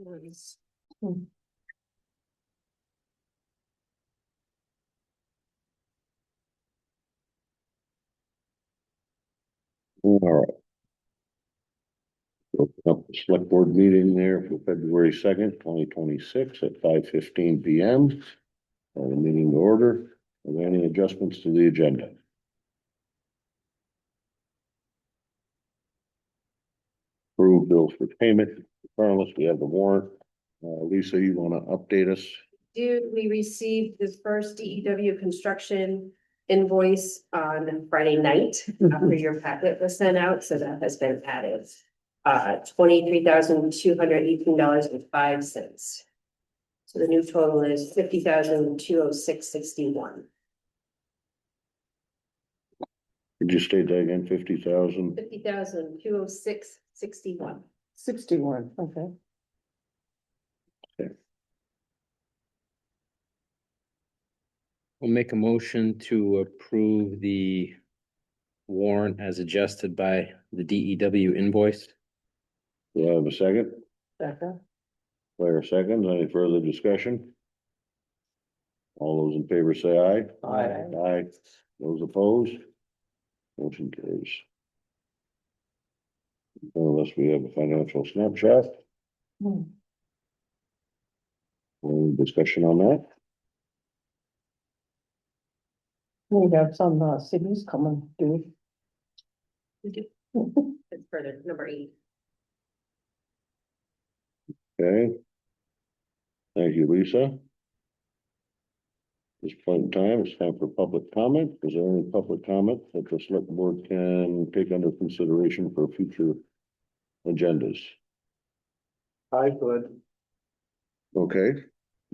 Nice. All right. Open up the select board meeting there for February 2nd, 2026 at 5:15 PM. The meeting to order. Are there any adjustments to the agenda? Approve bills for payment. Carlos, we have the warrant. Lisa, you want to update us? We received this first DEW construction invoice on Friday night after your packet was sent out, so that has been added. $23,218.05. So the new total is $50,206.61. Could you state that again? 50,000? $50,206.61. 61, okay. We'll make a motion to approve the warrant as adjusted by the DEW invoice. Do I have a second? Second. Claire seconds. Any further discussion? All those in favor say aye. Aye. Aye. Those opposed? Motion carries. Unless we have a financial snapshot. Any discussion on that? We have some cities coming due. We do. It's further, number 8. Okay. Thank you, Lisa. This point in time, it's time for public comment. Is there any public comment that the select board can take under consideration for future agendas? I could, Okay,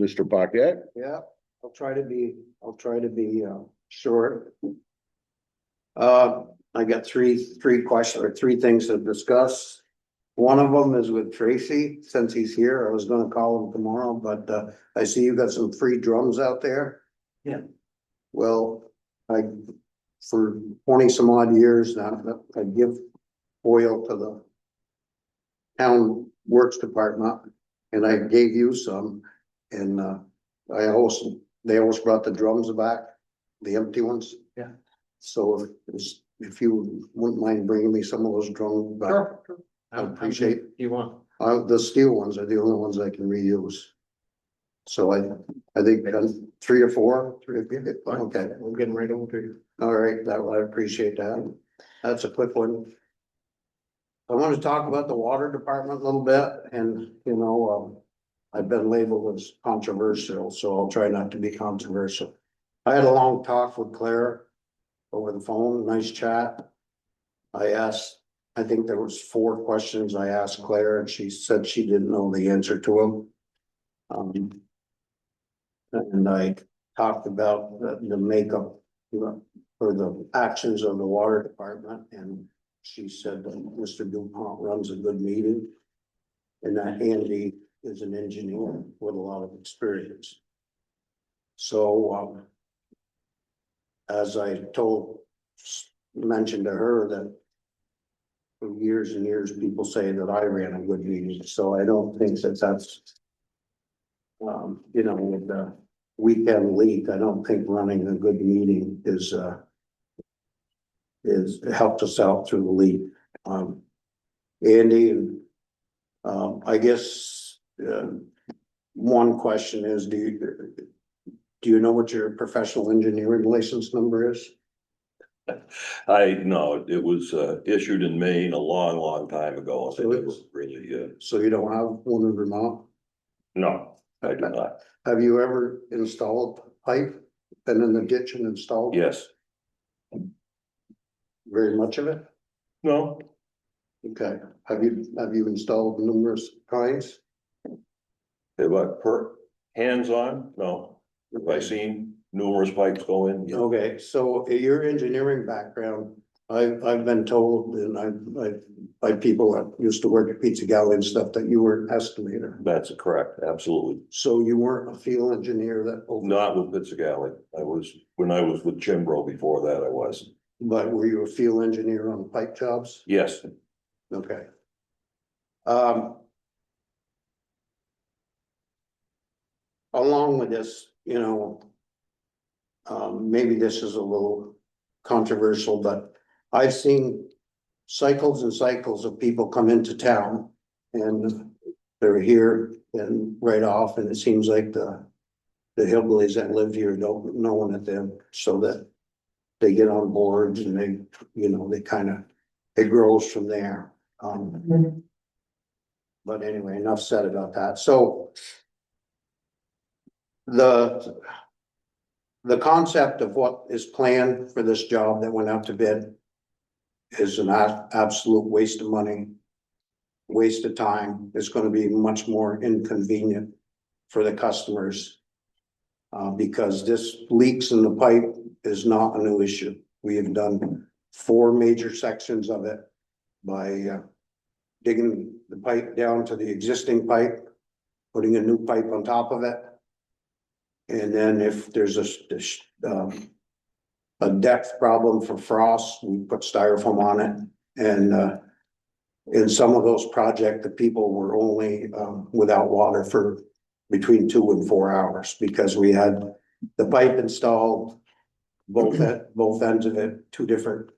Mr. Paquette? yeah, I'll try to be short. I got three questions or three things to discuss. One of them is with Tracy, since he's here. I was gonna call him tomorrow, but I see you got some free drums out there. Yeah. Well, for 20 some odd years now, I give oil to the town works department, and I gave you some, and they always brought the drums back, the empty ones. Yeah. So if you wouldn't mind bringing me some of those drums back. Sure. I appreciate. You want? The steel ones are the only ones I can reuse. So I think 3 or 4, okay. I'm getting right over to you. All right, I appreciate that. That's a quick one. I want to talk about the water department a little bit, and I've been labeled as controversial, so I'll try not to be controversial. I had a long talk with Claire over the phone, nice chat. I think there was 4 questions I asked Claire, and she said she didn't know the answer to them. And I talked about the makeup, or the actions of the water department, and she said that Mr. DuPont runs a good meeting. And that Andy is an engineer with a lot of experience. So, as I mentioned to her that for years and years, people say that I ran a good meeting, so I don't think that's, with the weekend leak, I don't think running a good meeting is helped us out through the leak. Andy, and I guess one question is, do you know what your professional engineering license number is? No, it was issued in Maine a long time ago. So it was really, So you don't have one in Vermont? no, I do not. Have you ever installed pipe, been in the ditch and installed? Yes, Very much of it? no, Okay, have you installed numerous kinds? but hands-on, no. Have I seen numerous pipes go in? Yeah. Okay, so your engineering background, I've been told, and I've by people that used to work at Pizza Galley and stuff, that you were an estimator. That's correct, absolutely. So you weren't a field engineer that. Not with Pizza Galley. When I was with Chimbro before that, I was. But were you a field engineer on pipe jobs? Yes, Okay. along with this, maybe this is a little controversial, but I've seen cycles and cycles of people come into town and they're here and right off, and it seems like the hillbillies that live here don't know anything, so that they get on board and they kind of, it grows from there. But anyway, enough said about that. So the concept of what is planned for this job that went out to bid is an absolute waste of money, waste of time. It's gonna be much more inconvenient for the customers. Because this leaks in the pipe is not a new issue. We have done 4 major sections of it by digging the pipe down to the existing pipe, putting a new pipe on top of it. And then if there's a depth problem for frost, we put styrofoam on it. And in some of those projects, the people were only without water for between 2 and 4 hours, because we had the pipe installed both ends of it, 2 different,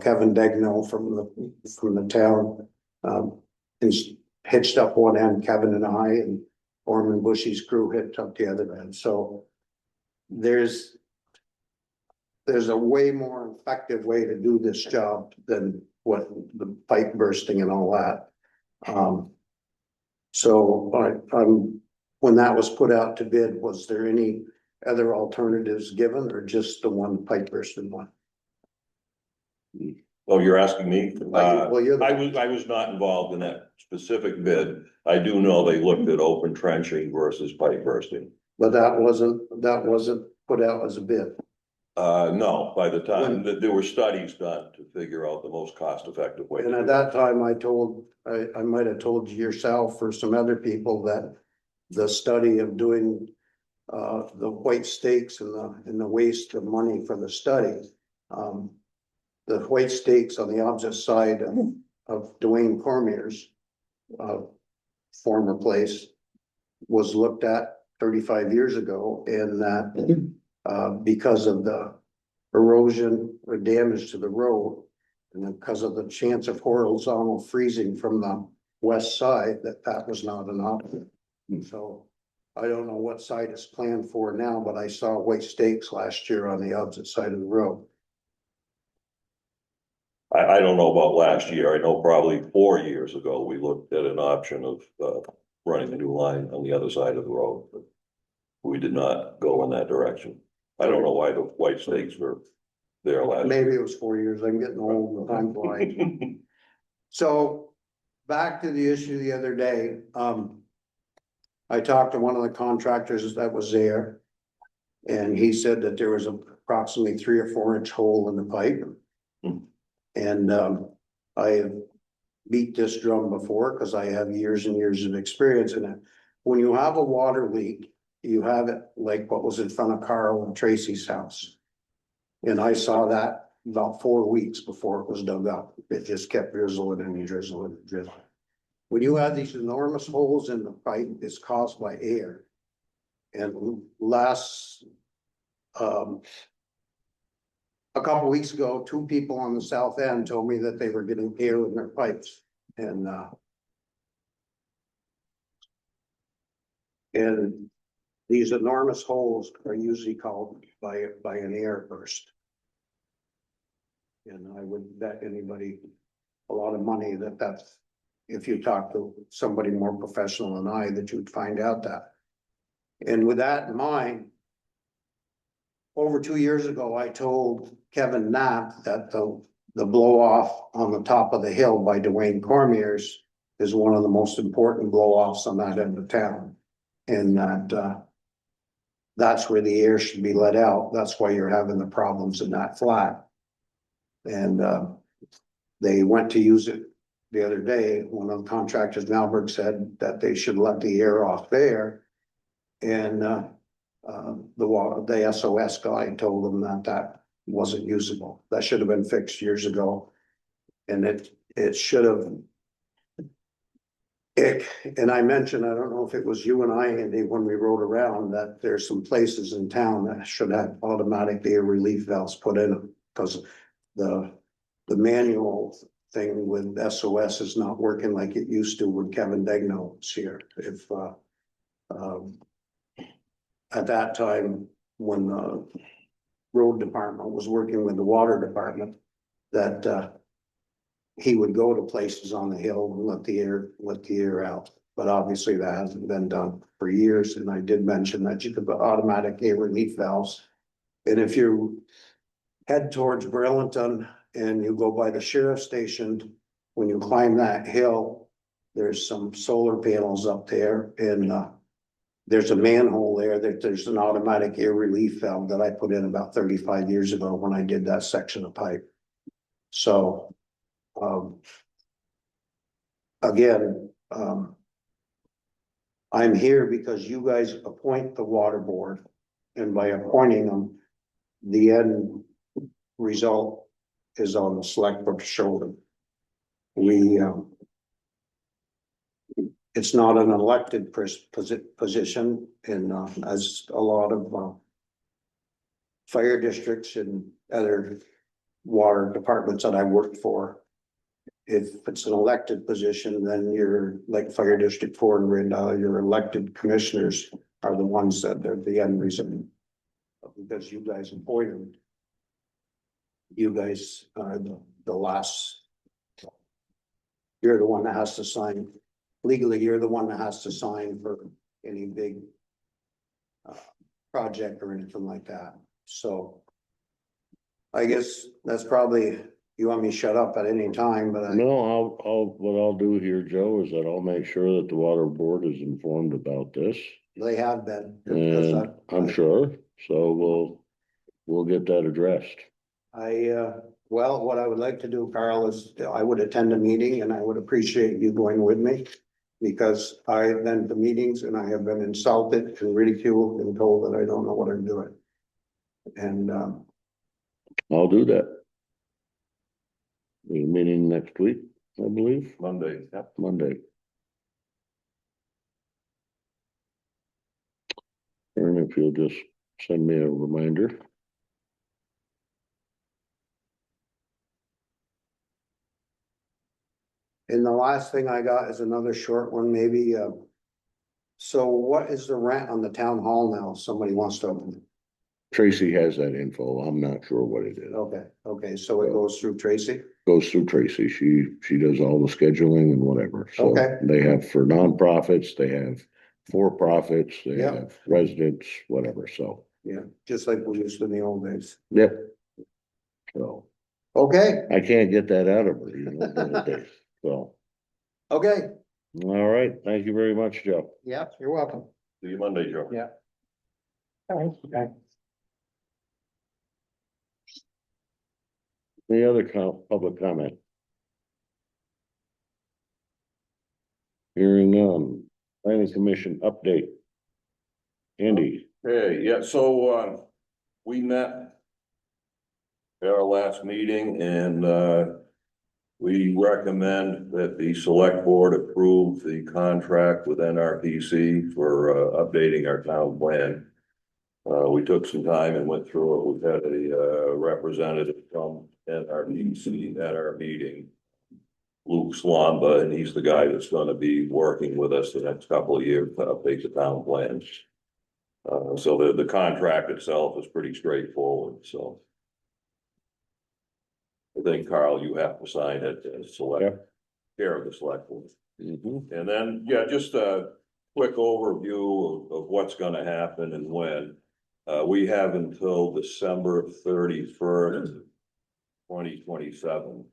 Kevin Degno from the town, hitched up one end, Kevin and I, and Orman Bushy's crew hitched up the other end. So there's a way more effective way to do this job than what the pipe bursting and all that. When that was put out to bid, was there any other alternatives given, or just the one pipe bursting one? Oh, you're asking me? Well, I was not involved in that specific bid. I do know they looked at open trenching versus pipe bursting. But that wasn't put out as a bid. No, by the time that there were studies done to figure out the most cost effective way. And at that time, I might have told you yourself or some other people that the study of doing the white stakes and the waste of money for the study. The white stakes on the opposite side of Dwayne Cormier's former place was looked at 35 years ago, and that because of the erosion or damage to the road, and because of the chance of horizontal freezing from the west side, that was not an option. So I don't know what site is planned for now, but I saw white stakes last year on the opposite side of the road. I don't know about last year. I know probably 4 years ago, we looked at an option of running a new line on the other side of the road, but we did not go in that direction. I don't know why the white stakes were there last. Maybe it was 4 years. I'm getting old and time flies. So back to the issue the other day, I talked to one of the contractors that was there, and he said that there was approximately 3 or 4 inch hole in the pipe. And I have beat this drum before because I have years and years of experience in it. When you have a water leak, you have it like what was in front of Carl and Tracy's house. And I saw that about 4 weeks before it was dug up. It just kept drizzling and drizzling and drizzling. When you have these enormous holes in the pipe, it's caused by air. And a couple weeks ago, 2 people on the south end told me that they were getting air in their pipes, and these enormous holes are usually called by an air burst. And I would bet anybody a lot of money that's, if you talk to somebody more professional than I, that you'd find out that. And with that in mind, over 2 years ago, I told Kevin Knapp that the blow off on the top of the hill by Dwayne Cormier's is one of the most important blow offs on that end of town. And that's where the air should be let out. That's why you're having the problems in that flat. And they went to use it the other day. One of the contractors, Malberg, said that they should let the air off there. And the SOS guy told them that wasn't usable. That should have been fixed years ago. And it should have, And I mentioned, I don't know if it was you and I, Andy, when we rode around, that there's some places in town that should have automatic air relief valves put in them. Cause the manual thing with SOS is not working like it used to when Kevin Degno was here. If, um, at that time, when the road department was working with the water department, that, he would go to places on the hill and let the air out. But obviously that hasn't been done for years, and I did mention that you could put automatic air relief valves. And if you head towards Burlington and you go by the sheriff's station, when you climb that hill, there's some solar panels up there, and there's a manhole there that there's an automatic air relief valve that I put in about 35 years ago when I did that section of pipe. So again, I'm here because you guys appoint the water board, and by appointing them, the end result is on the select board's shoulder. We, it's not an elected position, and as a lot of fire districts and other water departments that I worked for, if it's an elected position, then you're like Fire District 4 and Rindal, your elected commissioners are the ones that are the end result. Because you guys appointed, you guys are the last. You're the one that has to sign, legally, you're the one that has to sign for any big project or anything like that, so. I guess that's probably, you want me to shut up at any time, but No, what I'll do here, Joe, is that I'll make sure that the water board is informed about this. they have been. And I'm sure, so we'll get that addressed. Well, what I would like to do, Carl, is I would attend a meeting, and I would appreciate you going with me. Because I've been to meetings and I have been insulted and ridiculed and told that I don't know what I'm doing. And I'll do that. There's a meeting next week, I believe, Monday, yeah. Monday. And if you'll just send me a reminder. and the last thing I got is another short one, maybe. So what is the rent on the town hall now? Somebody wants to open it. Tracy has that info. I'm not sure what it is. Okay, so it goes through Tracy? Goes through Tracy. She does all the scheduling and whatever. So Okay. they have for nonprofits, they have for-profits, they Yeah. have residents, whatever. So, Yeah, just like we used to in the old days. yep. So Okay, I can't get that out of her, you know, those days. So, okay, all right. Thank you very much, Joe. yeah, you're welcome. See you Monday, Joe. Yeah. Okay. Any other public comment? Hearing none. Planning Commission update. Andy, Hey, yeah, so, we met at our last meeting, and, we recommend that the select board approve the contract with NRPC for, updating our town plan. We took some time and went through it. We've had a, representative from NRPC at our meeting, Luke Slamba, and he's the guy that's gonna be working with us the next couple of years to update the town plans. So the contract itself is pretty straightforward, so. I think, Carl, you have to sign it as chair of the select board. And then, yeah, just a quick overview of what's gonna happen and when. We have until December 31st, 2027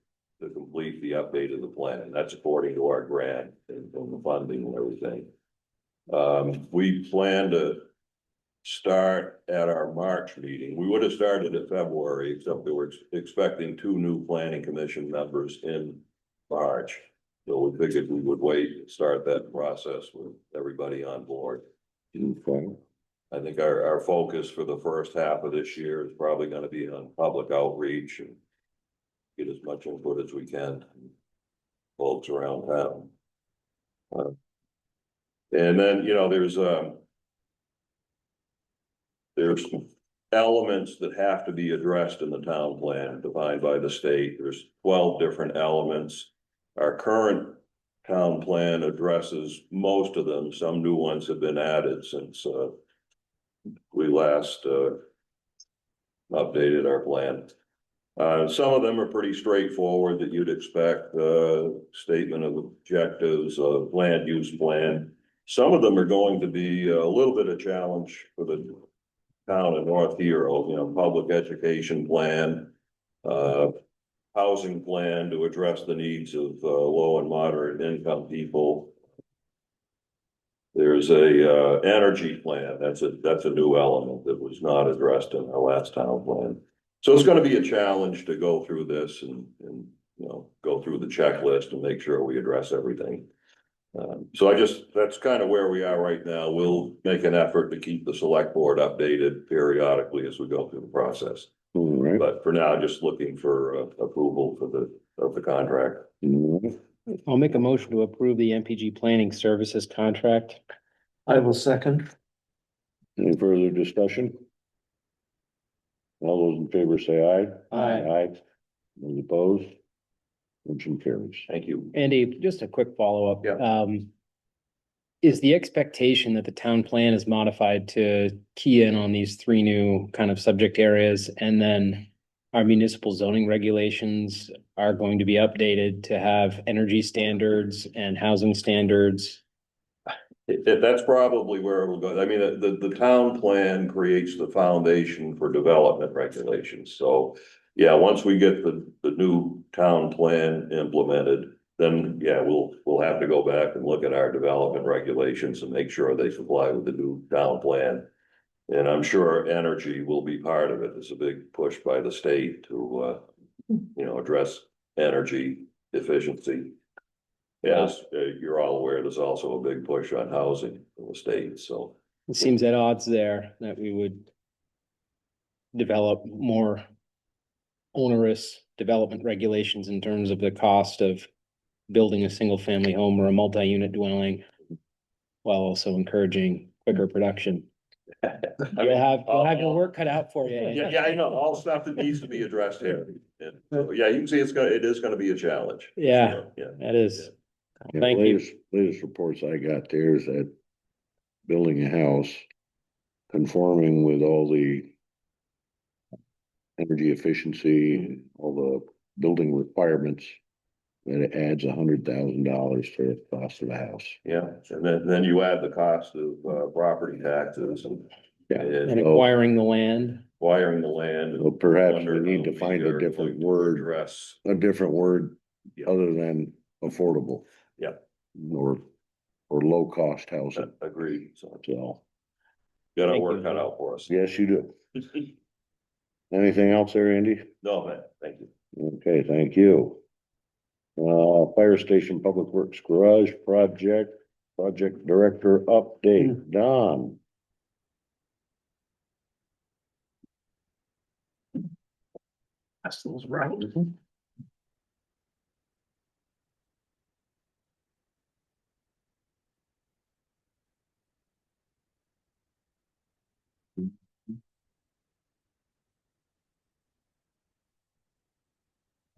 to complete the update of the plan. That's according to our grant and the funding and everything. We plan to start at our March meeting. We would have started in February, except that we're expecting 2 new planning commission members in March. So we figured we would wait and start that process with everybody on board. okay. I think our focus for the first half of this year is probably gonna be on public outreach and get as much input as we can, from folks around town. And then, there's elements that have to be addressed in the town plan defined by the state. There's 12 different elements. Our current town plan addresses most of them. Some new ones have been added since we last updated our plan. Some of them are pretty straightforward that you'd expect, statement of objectives, land use plan. Some of them are going to be a little bit of challenge for the town of North Hero, public education plan, housing plan to address the needs of low and moderate income people. There's a energy plan. That's a new element that was not addressed in our last town plan. So it's going to be a challenge to go through this and go through the checklist and make sure we address everything. So that's kind of where we are right now. We'll make an effort to keep the select board updated periodically as we go through the process. All right. But for now, just looking for approval of the contract. All right. I'll make a motion to approve the MPG planning services contract. I will second. Any further discussion? All those in favor say aye. Aye. Aye. Those opposed? Motion carries. Thank you. Andy, just a quick follow-up. Yeah. Is the expectation that the town plan is modified to key in on these three new kind of subject areas, and then our municipal zoning regulations are going to be updated to have energy standards and housing standards? That's probably where it will go. I mean, the town plan creates the foundation for development regulations. So, yeah, once we get the new town plan implemented, then, yeah, we'll have to go back and look at our development regulations and make sure they comply with the new town plan. And I'm sure energy will be part of it. There's a big push by the state to, address energy efficiency. Yes, you're all aware, there's also a big push on housing in the state, so. It seems at odds there that we would develop more onerous development regulations in terms of the cost of building a single family home or a multi-unit dwelling, while also encouraging quicker production. You'll have your work cut out for you. Yeah, I know, all stuff that needs to be addressed here. And so, yeah, you can see it is gonna be a challenge. Yeah. Yeah. That is, Yeah, thank you. latest reports I got there is that building a house conforming with all the energy efficiency, all the building requirements, that it adds $100,000 to the cost of the house. Yeah, and then you add the cost of property taxes and. Yeah. And And acquiring the land. acquiring the land. So perhaps we Wonder need to how find we a are different going to word, address. Yeah. other than affordable. Yeah. Or low cost housing, Agreed, so so, got our Thank work you. cut out for us. yes, you do. Anything else there, Andy? No, man, thank you. Okay, thank you. Fire station public works garage project director update, Don. That's those right.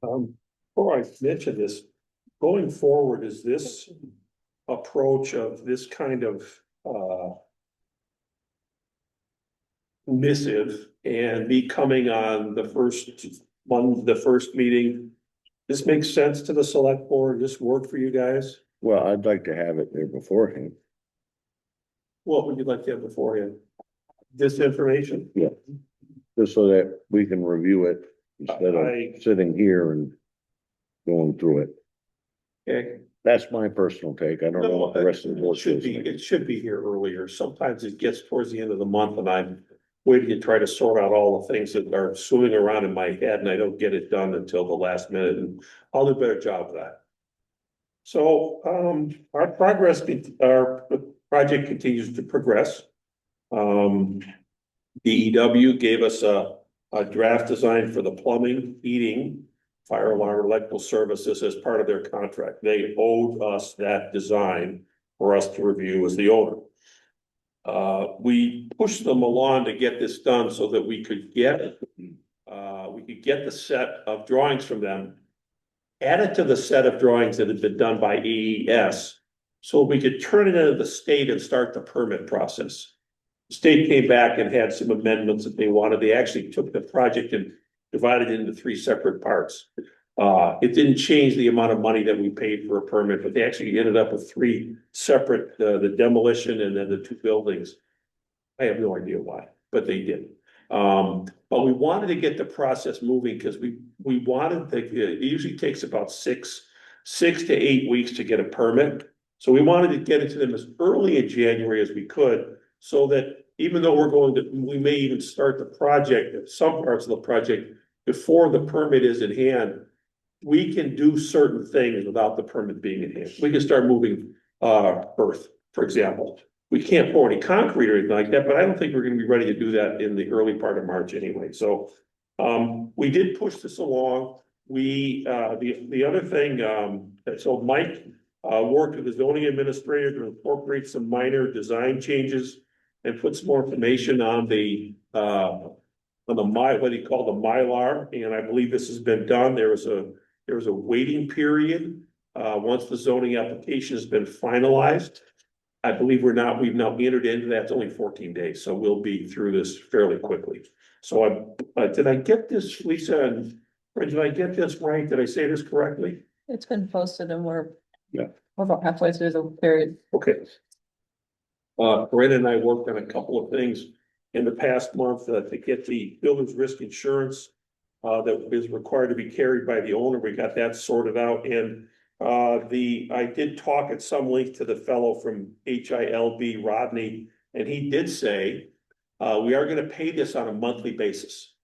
Before I mention this, going forward, is this approach of this kind of, missive and me coming on the first meeting, this makes sense to the select board, this work for you guys? Well, I'd like to have it there beforehand. What would you like to have beforehand? This information? Just so that we can review it instead of I- sitting here and going through it. Okay. That's my personal take. I don't know what the rest of the board Should feels. be, it should be here earlier. Sometimes it gets towards the end of the month and I'm waiting to try to sort out all the things that are swimming around in my head and I don't get it done until the last minute, and I'll do a better job of that. So, our project continues to progress. DEW gave us a draft design for the plumbing, heating, fire alarm, electrical services as part of their contract. They owed us that design for us to review as the owner. We pushed them along to get this done so that we could get the set of drawings from them, add it to the set of drawings that had been done by AES, so we could turn it into the state and start the permit process. The state came back and had some amendments that they wanted. They actually took the project and divided it into 3 separate parts. It didn't change the amount of money that we paid for a permit, but they actually ended up with 3 separate, the demolition and then the 2 buildings. I have no idea why, but they did. But we wanted to get the process moving because we wanted it usually takes about 6 to 8 weeks to get a permit. So we wanted to get it to them as early in January as we could, so that even though we may even start the project, some parts of the project, before the permit is in hand, we can do certain things without the permit being in hand. We can start moving earth, for example. We can't pour any concrete or anything like that, but I don't think we're gonna be ready to do that in the early part of March anyway. So we did push this along. The other thing, so Mike worked with the zoning administrator to incorporate some minor design changes and put some more information on what he called the Mylar, and I believe this has been done. There was a waiting period once the zoning application has been finalized. I believe we've now entered into that. It's only 14 days, so we'll be through this fairly quickly. So did I get this, Lisa, and Fred, did I get this right? Did I say this correctly? It's been posted and we're Yeah. about halfway through the period. Okay. Brandon and I worked on a couple of things in the past month to get the builder's risk insurance that is required to be carried by the owner. We got that sorted out, and I did talk at some length to the fellow from HILB, Rodney, and he did say we are going to pay this on a monthly basis,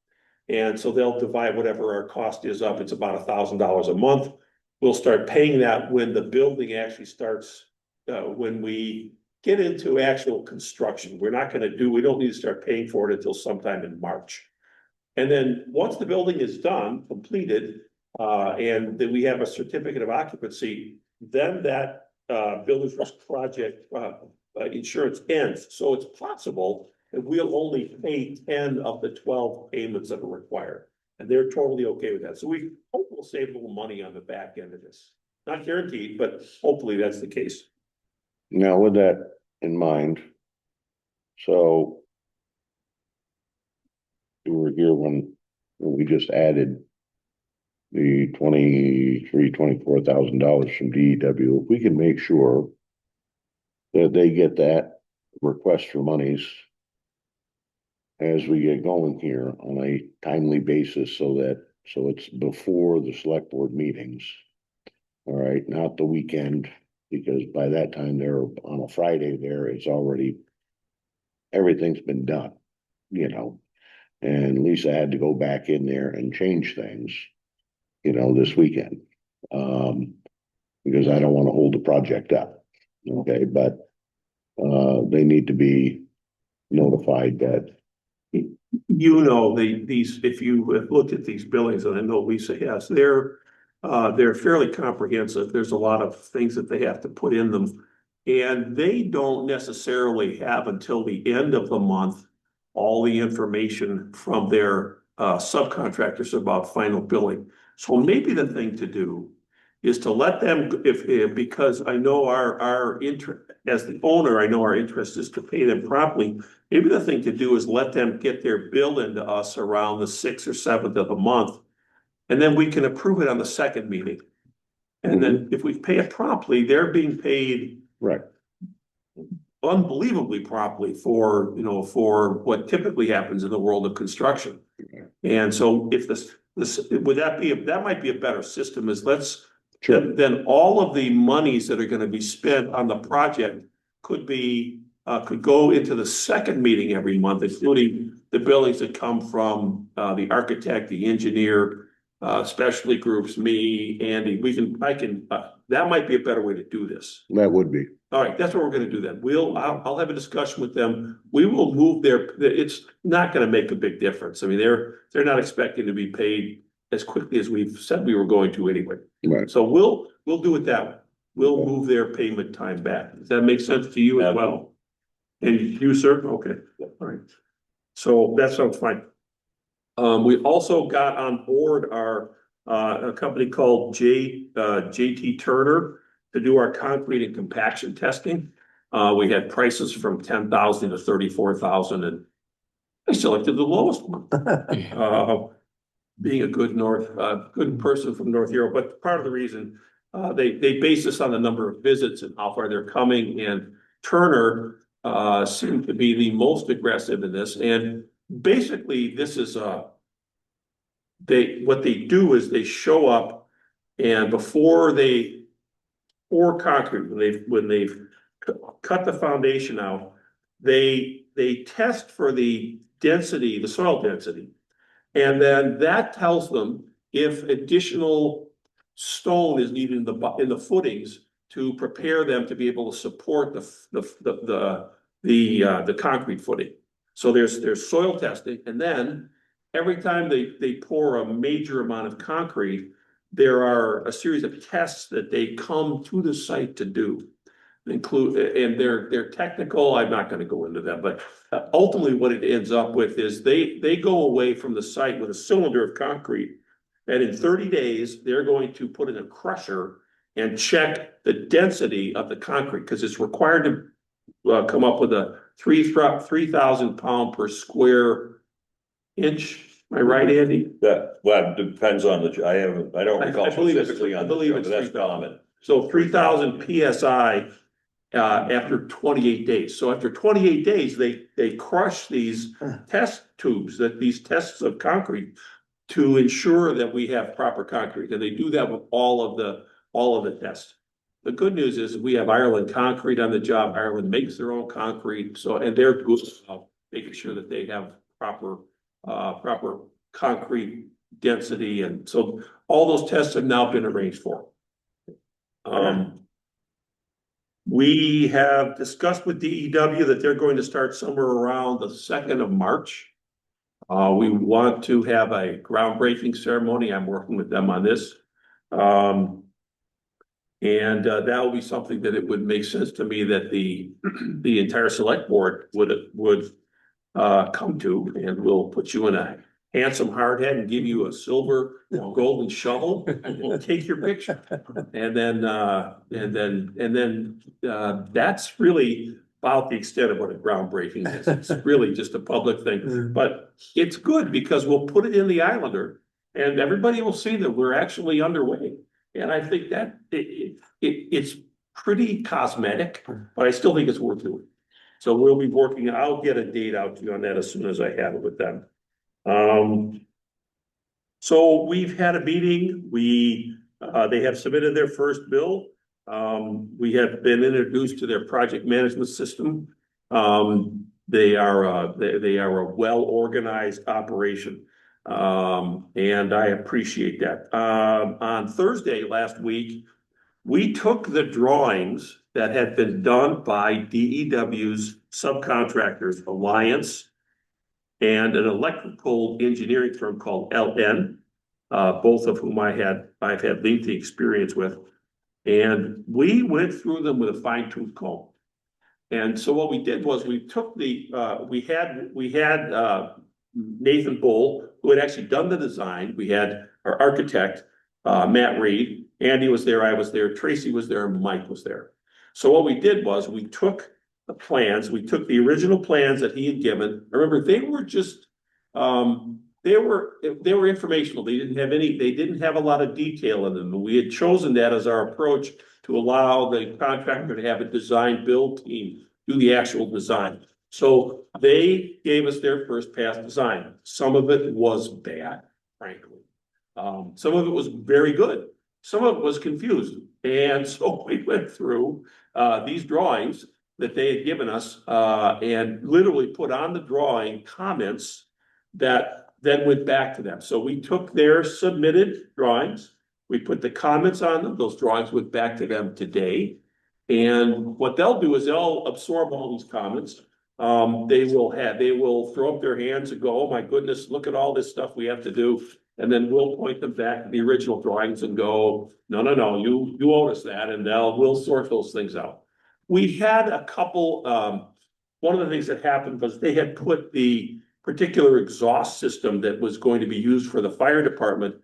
and so they'll divide whatever our cost is up. It's about $1,000 a month. We'll start paying that when the building actually starts. When we get into actual construction, we don't need to start paying for it until sometime in March. And then once the building is done, completed, and then we have a certificate of occupancy, then that builder's risk project insurance ends. So it's possible that we'll only pay 10 of the 12 payments that are required. And they're totally okay with that. So we hope we'll save a little money on the back end of this. Not guaranteed, but hopefully that's the case. Now, with that in mind, so you were here when we just added the $24,000 from DEW. If we can make sure that they get that request for monies as we get going here on a timely basis, so it's before the select board meetings. All right, not the weekend, because by that time they're on a Friday there, everything's been done, and Lisa had to go back in there and change things, this weekend. Because I don't want to hold the project up. Okay, but they need to be notified that. If you have looked at these billings, and I know Lisa has, they're fairly comprehensive. There's a lot of things that they have to put in them. And they don't necessarily have until the end of the month all the information from their subcontractors about final billing. So maybe the thing to do is to let them, because I know our interest, as the owner, I know our interest is to pay them promptly. Maybe the thing to do is let them get their bill into us around the 6th or 7th of the month. And then we can approve it on the second meeting. And then if we pay it promptly, they're being paid Right. unbelievably promptly for what typically happens in the world of construction. And so if that might be a better system, is then all of the monies that are going to be spent on the project could go into the second meeting every month, including the billings that come from the architect, the engineer, specialty groups, me, Andy. That might be a better way to do this. That would be. All right, that's what we're gonna do then. I'll have a discussion with them. We will move it's not gonna make a big difference. I mean, they're not expecting to be paid as quickly as we've said we were going to anyway. Right. So we'll do it that way. We'll Okay. move their payment time back. Does that make sense to you as well? And you, sir? Okay, all right. So that sounds fine. We also got on board a company called JT Turner to do our concrete and compaction testing. We had prices from 10,000 to 34,000, and I selected the lowest one. Being a good person from North Europe, but part of the reason, they base this on the number of visits and how far they're coming, and Turner seemed to be the most aggressive in this, and basically this is what they do is they show up, and before they pour concrete, when they've cut the foundation out, they test for the density, the soil density. And then that tells them if additional stone is needed in the footings to prepare them to be able to support the concrete footing. So there's soil testing, and then every time they pour a major amount of concrete, there are a series of tests that they come to the site to do. And they're technical, I'm not gonna go into that, but ultimately what it ends up with is they go away from the site with a cylinder of concrete. And in 30 days, they're going to put in a crusher and check the density of the concrete, because it's required to come up with a 3,000 pound per square inch. Am I right, Andy? Well, depends on I don't recall I believe specifically on the job, but that's 3,000. common. So 3,000 PSI after 28 days. So after 28 days, they crush these test tubes, these tests of concrete, to ensure that we have proper concrete. And they do that with all of the tests. The good news is we have Ireland Concrete on the job. Ireland makes their own concrete, and they're good about making sure that they have proper concrete density. And so all those tests have now been arranged for. We have discussed with DEW that they're going to start somewhere around the 2nd of March. We want to have a groundbreaking ceremony. I'm working with them on this. And that will be something that it would make sense to me that the entire select board would come to, and we'll put you in a handsome hard hat and give you a silver golden shovel and take your picture. And then that's really about the extent of what a groundbreaking is. It's really just a public thing, but it's good because we'll put it in the Islander and everybody will see that we're actually underway. And I think that it's pretty cosmetic, but I still think it's worth doing. So we'll be working, I'll get a date out to you on that as soon as I have it with them. So we've had a meeting, they have submitted their first bill. We have been introduced to their project management system. They are a well-organized operation. And I appreciate that. On Thursday last week, we took the drawings that had been done by DEW's subcontractors, Alliance, and an electrical engineering firm called LN, both of whom I've had lengthy experience with. And we went through them with a fine-tooth comb. And so what we did was we took we had Nathan Bull, who had actually done the design. We had our architect, Matt Reed. Andy was there, I was there, Tracy was there, and Mike was there. So what we did was we took the plans, we took the original plans that he had given. Remember, they were just, they were informational. They didn't have a lot of detail in them. And we had chosen that as our approach to allow the contractor to have a design build team do the actual design. So they gave us their first pass design. Some of it was bad, frankly. Some of it was very good. Some of it was confused. And so we went through these drawings that they had given us and literally put on the drawing comments that then went back to them. So we took their submitted drawings, we put the comments on them, those drawings went back to them today. And what they'll do is they'll absorb all these comments. They will throw up their hands and go, oh my goodness, look at all this stuff we have to do. And then we'll point them back to the original drawings and go, no, you owe us that, and we'll sort those things out. We had a couple, one of the things that happened was they had put the particular exhaust system that was going to be used for the fire department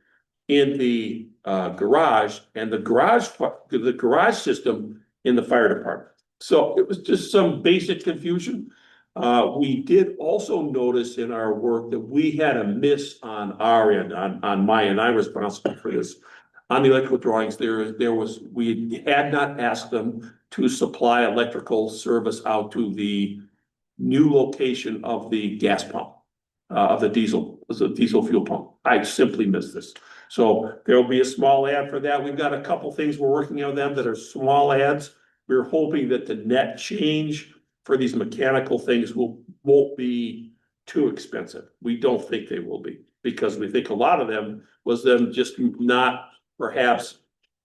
in the garage, and the garage system in the fire department. So it was just some basic confusion. We did also notice in our work that we had a miss on our end, on my end. I'm responsible for this. On the electrical drawings, we had not asked them to supply electrical service out to the new location of the gas pump, of the diesel fuel pump. I simply missed this. So there will be a small ad for that. We've got a couple things we're working on them that are small ads. We're hoping that the net change for these mechanical things won't be too expensive. We don't think they will be, because we think a lot of them was them just not perhaps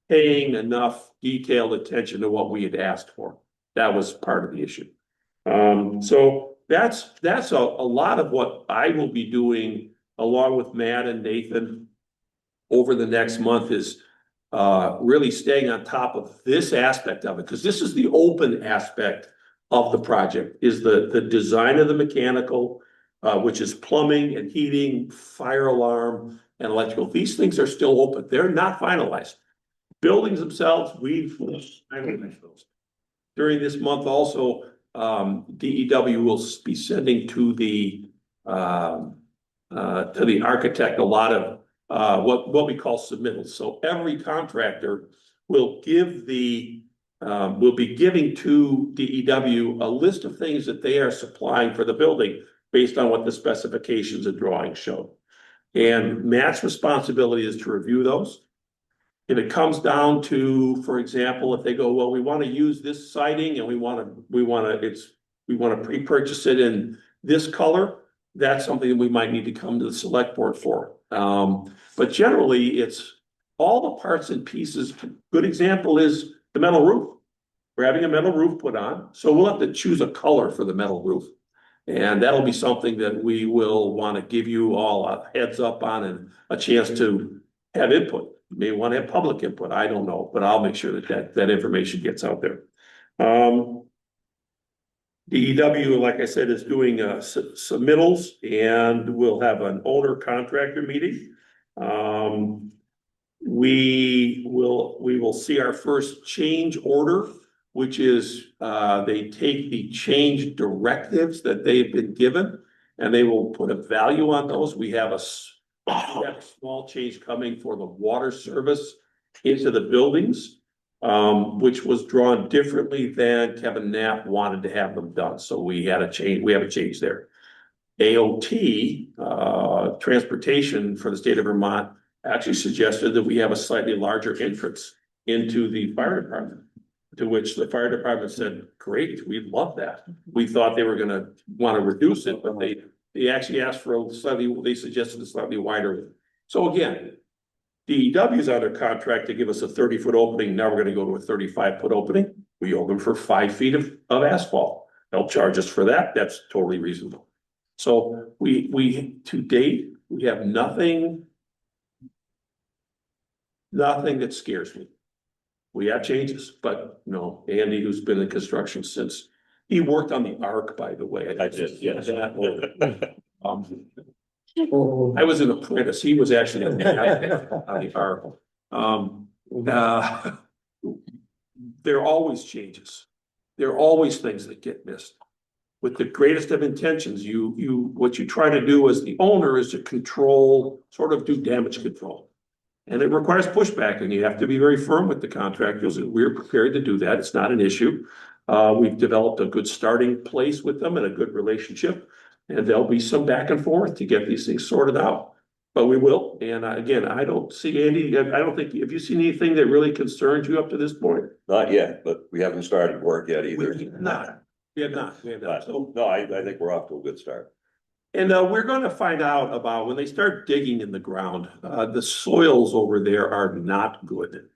paying enough detailed attention to what we had asked for. That was part of the issue. So that's a lot of what I will be doing along with Matt and Nathan over the next month, is really staying on top of this aspect of it, because this is the open aspect of the project, is the design of the mechanical, which is plumbing and heating, fire alarm, and electrical. These things are still open. They're not finalized. Buildings themselves, we've finalized those. During this month also, DEW will be sending to the architect a lot of what we call submittals. So every contractor will be giving to DEW a list of things that they are supplying for the building based on what the specifications and drawings show. And Matt's responsibility is to review those. If it comes down to, for example, if they go, well, we want to use this siding and we want to pre-purchase it in this color, that's something that we might need to come to the select board for. But generally, it's all the parts and pieces. Good example is the metal roof. We're having a metal roof put on, so we'll have to choose a color for the metal roof. And that'll be something that we will want to give you all a heads up on and a chance to have input. You may want to have public input, I don't know, but I'll make sure that information gets out there. DEW, like I said, is doing submittals, and we'll have an owner contractor meeting. We will see our first change order, which is they take the change directives that they've been given, and they will put a value on those. We have a small change coming for the water service into the buildings, which was drawn differently than Kevin Knapp wanted to have them done. So we have a change there. AOT, transportation for the state of Vermont, actually suggested that we have a slightly larger entrance into the fire department, to which the fire department said, great, we'd love that. We thought they were gonna want to reduce it, but they actually asked for they suggested a slightly wider. So again, DEW is under contract to give us a 30-foot opening. Now we're gonna go to a 35-foot opening. We owe them for 5 feet of asphalt. They'll charge us for that. That's totally reasonable. So we to date, we have nothing that scares me. We have changes, but no, Andy, who's been in construction since, he worked on the arc, by the way. I did, yes. I was an apprentice. He was actually on the arc. There are always changes. There are always things that get missed. With the greatest of intentions, what you try to do as the owner is to control, sort of do damage control. And it requires pushback, and you have to be very firm with the contractors, and we're prepared to do that. It's not an issue. We've developed a good starting place with them and a good relationship, and there'll be some back and forth to get these things sorted out. But we will, and again, I don't see, Andy, I don't think, have you seen anything that really concerns you up to this point? Not yet, but we haven't started work yet either. We have not. So, No, I think we're off to a good start. and we're gonna find out about when they start digging in the ground, the soils over there are not good.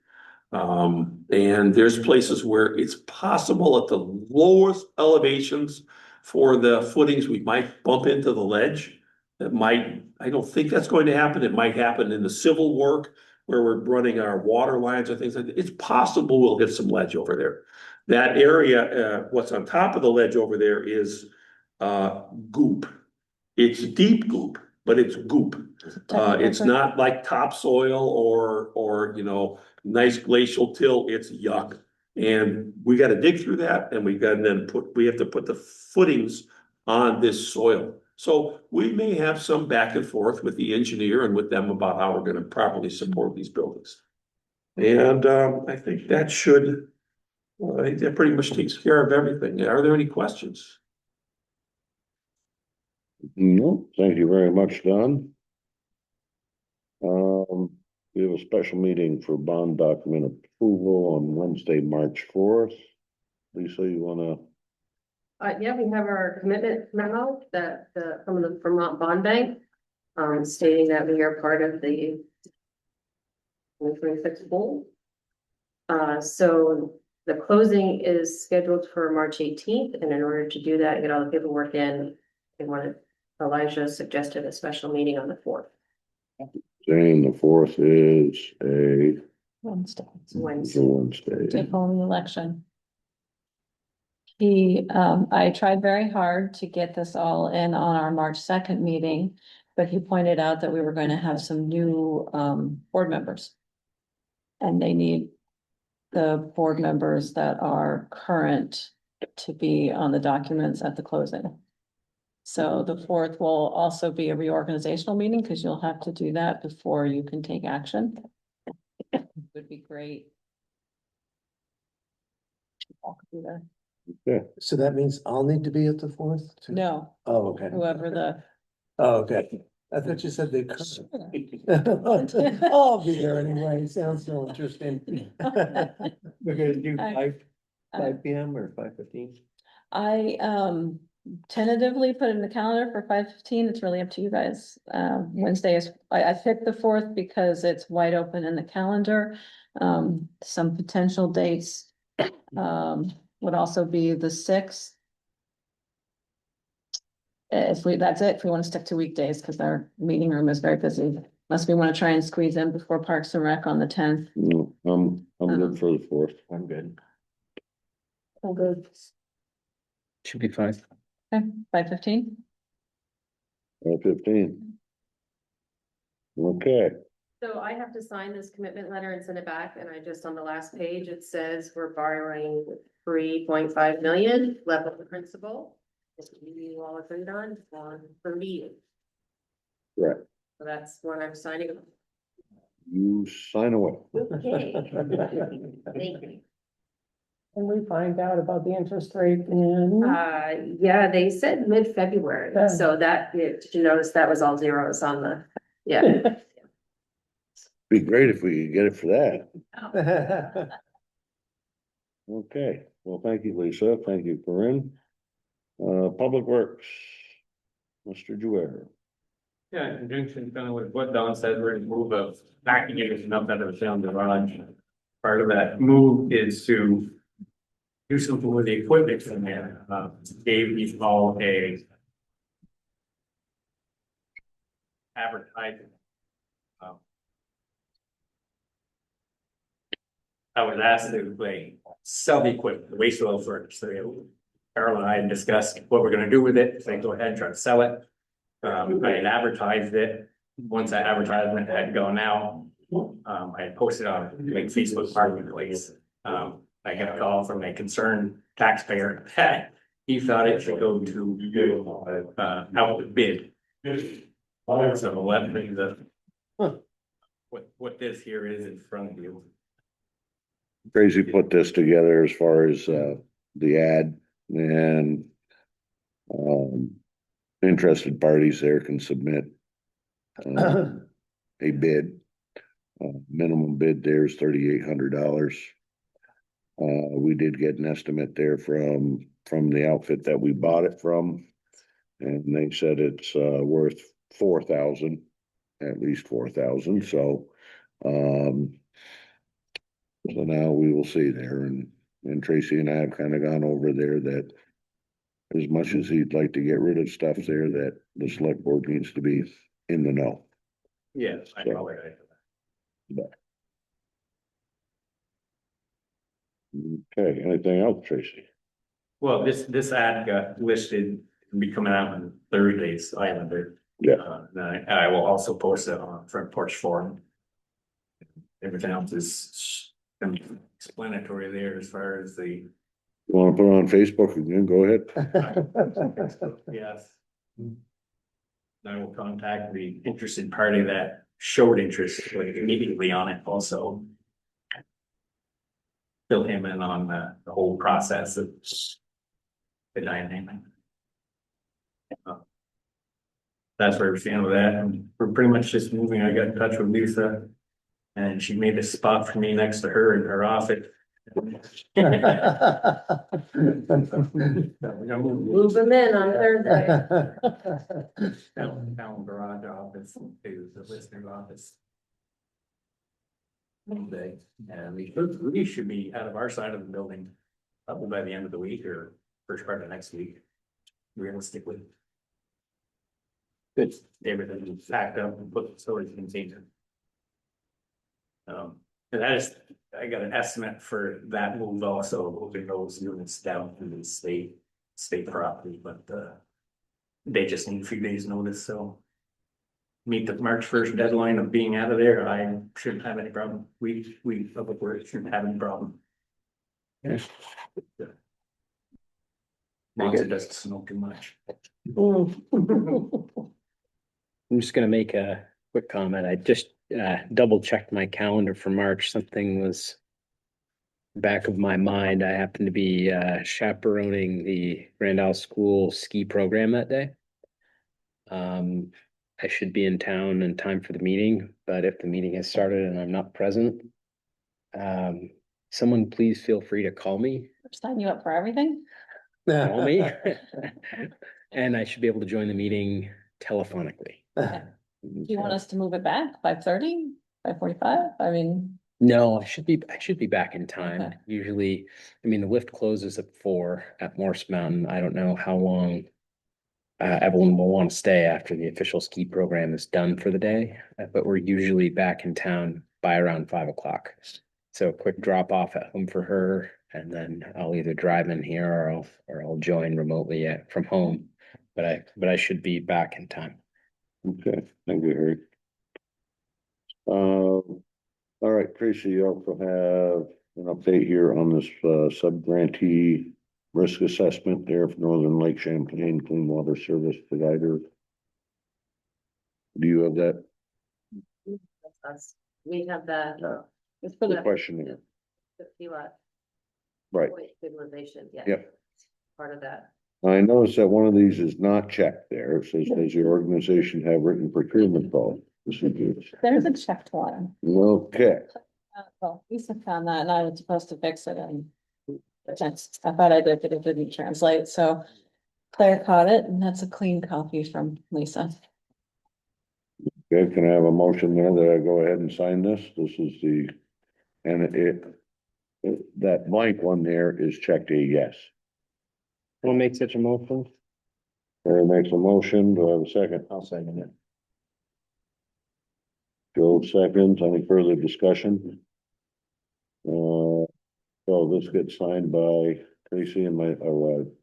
And there's places where it's possible at the lowest elevations for the footings, we might bump into the ledge. I don't think that's going to happen. It might happen in the civil work where we're running our water lines or things like that. It's possible we'll hit some ledge over there. That area, what's on top of the ledge over there is goop. It's deep goop, but it's goop. It's not like topsoil or, nice glacial till, it's yuck. And we gotta dig through that and we have to put the footings on this soil. So we may have some back and forth with the engineer and with them about how we're gonna properly support these buildings. And, I think that pretty much takes care of everything. Are there any questions? No, thank you very much, Don. We have a special meeting for bond document approval on Wednesday, March 4th. Lisa, you wanna, Yeah, we have our commitment memo from the Vermont Bond Bank, stating that we are part of the 2026 goal. So the closing is scheduled for March 18th, and in order to do that, get all the paperwork in, Elijah suggested a special meeting on the 4th. saying the 4th is a Wednesday. It's Wednesday. Take home the election. I tried very hard to get this all in on our March 2nd meeting, but he pointed out that we were going to have some new, board members. And they need the board members that are current to be on the documents at the closing. So the 4th will also be a reorganizational meeting because you'll have to do that before you can take action. Would be great. All could be there. So that means I'll need to be at the 4th? too? No, Oh, okay. whoever the. Oh, okay. I thought you said they could. I'll be there anyway. Sounds so interesting. We're gonna do five PM or 5:15? I tentatively put it in the calendar for 5:15. It's really up to you guys. Wednesday is, I picked the 4th because it's wide open in the calendar. Some potential dates would also be the 6th. That's it, if we want to stick to weekdays, because our meeting room is very busy. Unless we want to try and squeeze in before Parks and Rec on the 10th. no, I'm good for the 4th. I'm good. Oh, good. Should be fine. Okay, 5:15. 15. Okay, So I have to sign this commitment letter and send it back, and on the last page, it says we're borrowing 3.5 million, level of the principal. This you all agreed on for me. right, So that's what I'm signing. you sign away. Okay. Thank you. And we find out about the interest rate in. Yeah, they said mid-February, Yeah. so that, did you notice that was all zeros on the, yeah. Be great if we could get it for that. Okay, well, thank you, Lisa. Thank you, Corinne. Public Works. Mr. Dwyer. Yeah, in conjunction kind of with what Don said, we're in move of backing it enough out of the sound garage. Part of that move is to do something with the equipment from there. Dave needs all a advertising. I was asked to sell the equipment, the waste oil furnace. So Carol and I had discussed what we're gonna do with it. So I go ahead and try to sell it. I had advertised it. Once that advertisement had gone out, I had posted on Facebook Marketplace. I got a call from a concerned taxpayer that he thought it should go to out the bid. So let me what this here is in front of you. Crazy put this together as far as the ad and interested parties there can submit a bid. Minimum bid there is $3,800. We did get an estimate there from the outfit that we bought it from. And they said it's worth 4,000, at least 4,000. So now we will see there, and Tracy and I have kind of gone over there that as much as he'd like to get rid of stuff there, that the select board needs to be in the know. Yes, I probably. Okay, anything else, Tracy? Well, this ad got listed, to be coming out on Thursday's Islander. Yeah. And I will also post it on Front Porch Forum. Everything else is explanatory there as far as the, You wanna put it on Facebook again? Go ahead. yes. I will contact the interested party that showed interest like, immediately on it also. Fill him in on the whole process of the dynamic. That's where we're standing with that, and we're pretty much just moving. I got in touch with Lisa. And she made a spot for me next to her in her office. Move them in on Thursday. Town garage office to the listener office. Monday, and we should be out of our side of the building probably by the end of the week or first part of next week. Realistically. Good, everything is packed up and put in storage container. And that is, I got an estimate for that move also, moving those units down to the state property, but they just need a few days notice, so. Meet the March 1st deadline of being out of there, I shouldn't have any problem. We public works shouldn't have any problem. Yes. As long as it doesn't snow too much. I'm just gonna make a quick comment. I just double checked my calendar for March. Something was back of my mind. I happened to be chaperoning the Grand Isle School ski program that day. I should be in town in time for the meeting, but if the meeting has started and I'm not present, someone please feel free to call me. Sign you up for everything? Call me. And I should be able to join the meeting telephonically. Do you want us to move it back 5:30, 5:45? I mean, No, I should be back in time. Okay. Usually, I mean, the lift closes at 4 at Morse Mountain. I don't know how long Evelyn will want to stay after the official ski program is done for the day, but we're usually back in town by around 5 o'clock. So a quick drop off at home for her, and then I'll either drive in here or I'll join remotely from home. But I should be back in time. Okay, thank you, Harry. All right, Tracy, you also have an update here on this sub-grantee risk assessment there for Northern Lake Champlain Clean Water Service Provider. Do you have that? That's us. We have that. it's for The the, question here, The FELA right? stabilization, yeah. Yep. Part of that. I noticed that one of these is not checked there. It says, does your organization have written procurement procedures? there's a checked one. Okay, Well, Lisa found that and I was supposed to fix it and I thought I did, but it didn't translate, so Claire caught it and that's a clean copy from Lisa. okay, can I have a motion there that I go ahead and sign this? This is that blank one there is checked a yes. We'll make such a motion. Harry makes a motion. Do I have a second? I'll second it. Joe seconds. Any further discussion? So this gets signed by Tracy and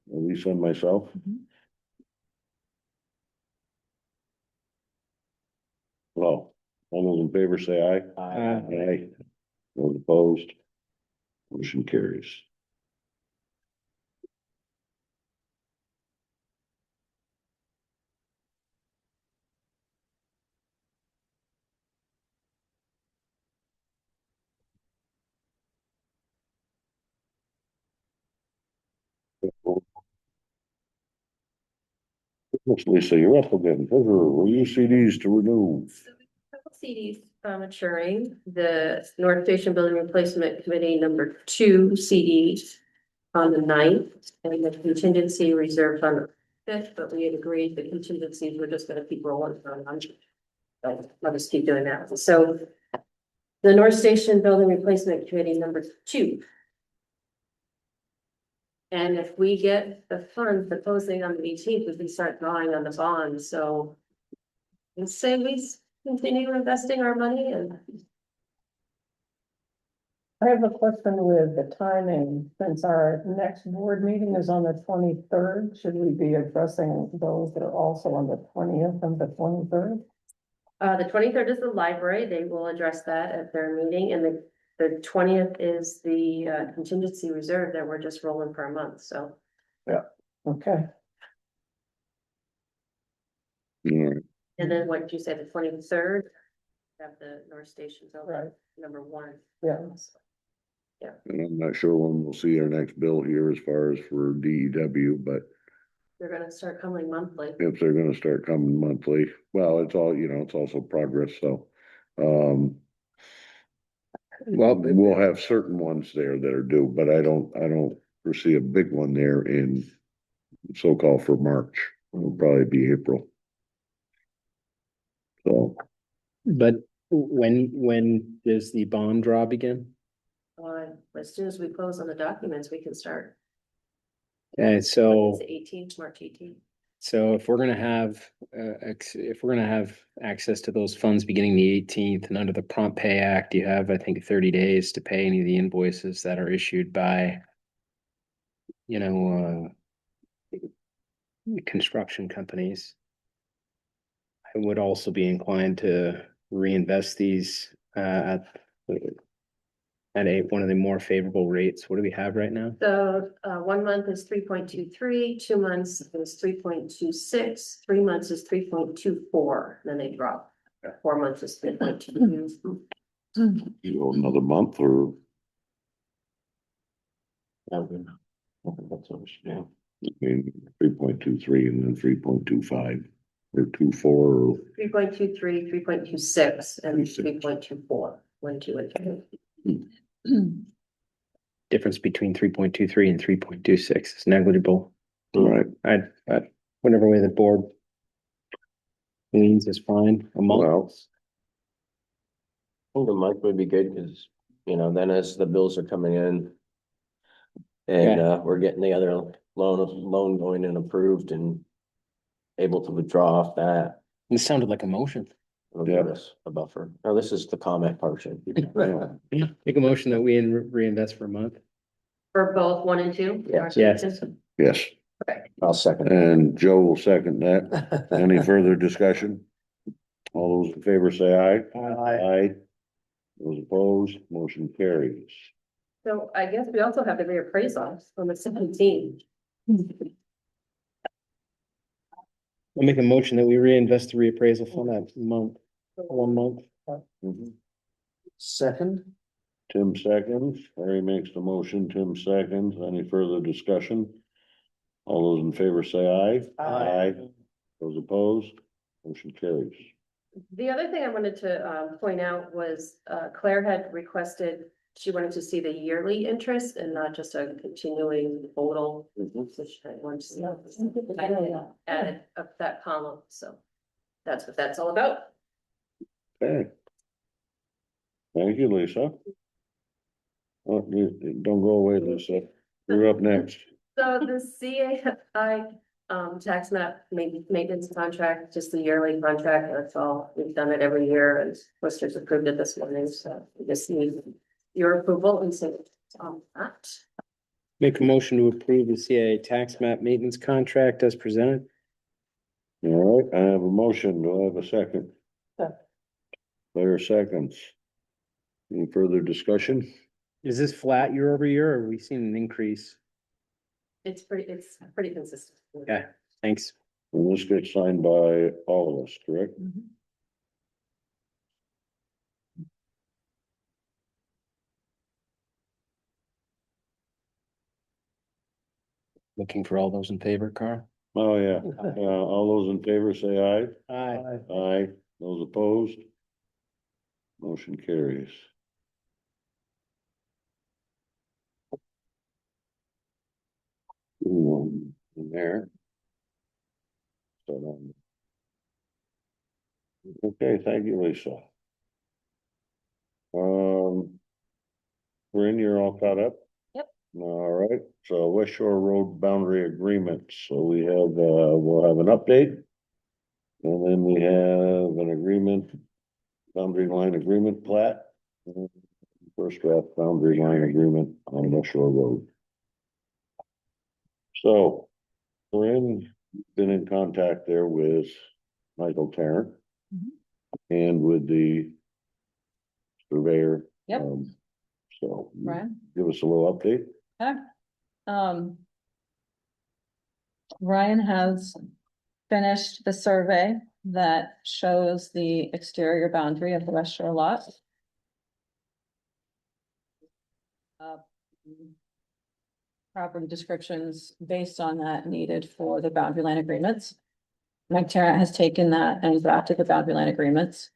Lisa and myself. Well, all those in favor say aye. Aye. Those opposed? Motion carries. Lisa, you're up again. Will you see these to renew? Couple CDs maturing, the North Station Building Replacement Committee number 2 CDs on the 9th, and the contingency reserved on the 5th, but we had agreed the contingencies were just gonna keep rolling for a month. I'll just keep doing that. So the North Station Building Replacement Committee number 2. And if we get the funds, the closing on the 18th, we can start drawing on the bond, so. Let's say we continue investing our money and. I have a question with the timing, since our next board meeting is on the 23rd, should we be addressing those that are also on the 20th and the 23rd? The 23rd is the library, they will address that at their meeting, and the 20th is the contingency reserve that we're just rolling for a month, so. Okay, All right, And then what did you say, the 23rd? Have the North Stations over, right, number 1. yeah. and I'm not sure when we'll see our next bill here as far as for DEW, but They're gonna start coming monthly. if they're gonna start coming monthly, well, it's all, you know, it's also progress, so. Well, We'll have certain ones there that are due, but I don't foresee a big one there in so-called for March. It'll probably be April. So, but when does the bond draw begin? As soon as we close on the documents, we can start. Okay, so. It's 18th, March 18th. So if we're gonna have, if we're gonna have access to those funds beginning the 18th and under the Prompt Pay Act, you have, I think, 30 days to pay any of the invoices that are issued by, you know, construction companies. I would also be inclined to reinvest these, at one of the more favorable rates. What do we have right now? So, 1 month is 3.23, 2 months is 3.26, 3 months is 3.24, then they drop. 4 months is 3.22. you know, another month or, That's what we should do. I mean, 3.23 and then 3.25 or 24 or 3.23, 3.26, and 3.24, 1, 2, and 3. Difference between 3.23 and 3.26 is negligible. all right. I whatever way the board leans is fine. A month. Well, I think a month would be good, because, you know, then as the bills are coming in. And we're getting the other loan going and approved and able to withdraw off that. This sounded like a motion. It'll give us a buffer. No, this is the comment portion. Yeah, make a motion that we reinvest for a month. For both 1 and 2? Yes. Yes. yes, I'll second. and Joe will second that. Any further discussion? All those in favor say aye. Aye. Those opposed, motion carries. So I guess we also have the reappraisal on the 17th. I'll make a motion that we reinvest the reappraisal fund that month, 1 month. Mhm. Second? Tim seconds, Harry makes the motion, Tim seconds, any further discussion? All those in favor say aye. Aye. Those opposed, motion carries. The other thing I wanted to point out was Claire had requested, she wanted to see the yearly interest and not just a continuing total. So she had wanted to see that. I added up that column, so that's what that's all about. Okay. Thank you, Lisa. Oh, don't go away, Lisa. You're up next. So the CAI tax map maintenance contract, just the yearly contract, that's all. We've done it every year and Worcester's approved it this morning, so we just need your approval and so on that. Make a motion to approve the CIA tax map maintenance contract as presented. All right, I have a motion. Do I have a second? Claire seconds. Any further discussion? Is this flat year over year, or are we seeing an increase? It's pretty consistent. Okay, thanks. And this gets signed by all of us, correct? Looking for all those in favor, Carl? Oh, yeah. All those in favor say aye. Aye. Aye. Those opposed? Motion carries. In there. So, okay, thank you, Lisa. Corinne, you're all caught up? Yep. All right, so West Shore Road boundary agreement, so we have, we'll have an update. And then we have an agreement, boundary line agreement plat. First draft boundary line agreement on West Shore Road. So, been in contact there with Michael Tarrant. Mhm. And with the surveyor. Yep. So. Ryan? Give us a little update. Okay. Ryan has finished the survey that shows the exterior boundary of the West Shore lot. Uh, Property descriptions based on that needed for the boundary line agreements. Mike Tarrant has taken that and drafted the boundary line agreements.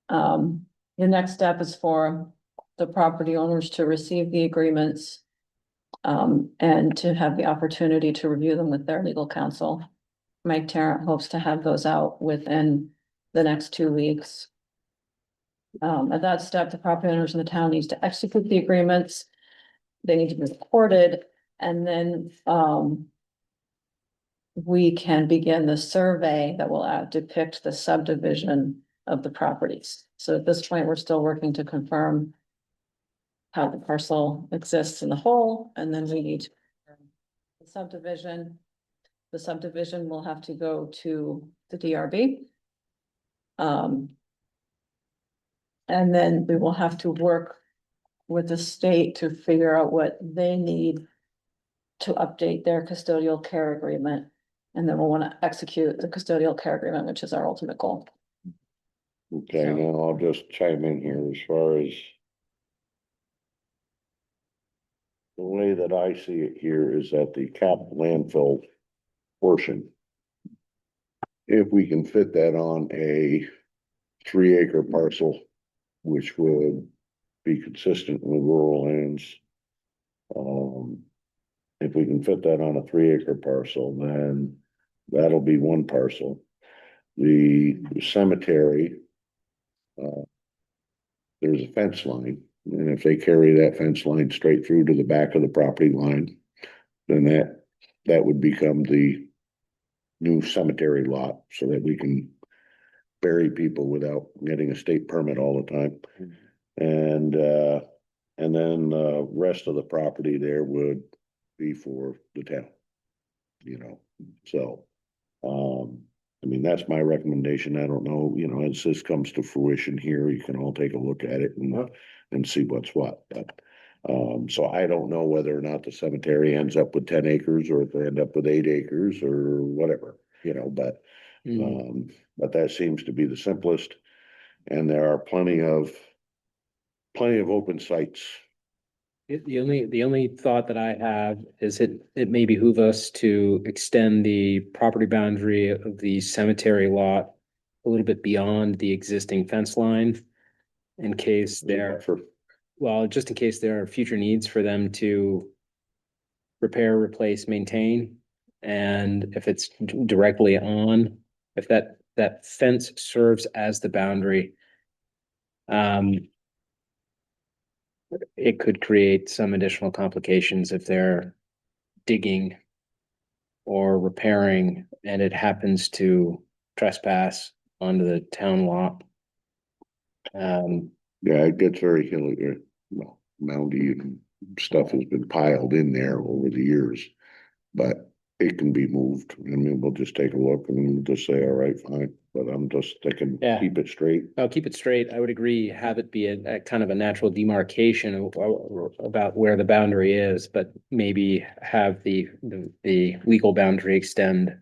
The next step is for the property owners to receive the agreements. And to have the opportunity to review them with their legal counsel. Mike Tarrant hopes to have those out within the next 2 weeks. At that step, the property owners in the town needs to execute the agreements. They need to be recorded, and then, we can begin the survey that will depict the subdivision of the properties. So at this point, we're still working to confirm how the parcel exists in the whole, and then we need to confirm the subdivision. The subdivision will have to go to the DRB. And then we will have to work with the state to figure out what they need to update their custodial care agreement. And then we'll want to execute the custodial care agreement, which is our ultimate goal. Okay, So- now I'll just chime in here as far as. The way that I see it here is that the capped landfill portion. If we can fit that on a 3-acre parcel, which would be consistent with rural lands. If we can fit that on a 3-acre parcel, then that'll be one parcel. The cemetery. There's a fence line, and if they carry that fence line straight through to the back of the property line, then that would become the new cemetery lot, so that we can bury people without getting a state permit all the time. And then the rest of the property there would be for the town. You know, so, I mean, that's my recommendation. I don't know, you know, as this comes to fruition here, you can all take a look at it and see what's what, but. So I don't know whether or not the cemetery ends up with 10 acres or if they end up with 8 acres or whatever, you know, but that seems to be the simplest. And there are plenty of open sites. The only thought that I have is it may behoove us to extend the property boundary of the cemetery lot a little bit beyond the existing fence line in case just in case there are future needs for them to repair, replace, maintain. And if it's directly on, if that fence serves as the boundary, it could create some additional complications if they're digging or repairing and it happens to trespass onto the town lot. Yeah, it gets very hilly there. Well, moundy and stuff has been piled in there over the years. But it can be moved. I mean, we'll just take a look and we'll just say, all right, fine, but I'm just thinking, Yeah. keep it straight. I'll keep it straight. I would agree, have it be a kind of a natural demarcation about where the boundary is, but maybe have the legal boundary extend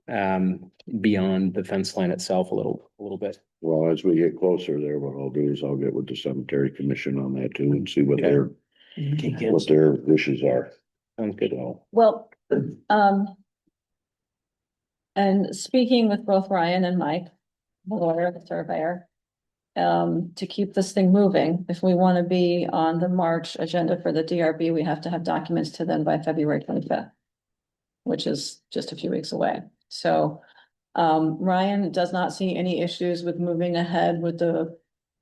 beyond the fence line itself a little bit. Well, as we get closer there, what I'll do is I'll get with the cemetery commission on that too and see what Okay. their wishes are. Sounds good. Well, and speaking with both Ryan and Mike, the lawyer, the surveyor, to keep this thing moving, if we want to be on the March agenda for the DRB, we have to have documents to them by February 25th, which is just a few weeks away. So, Ryan does not see any issues with moving ahead with the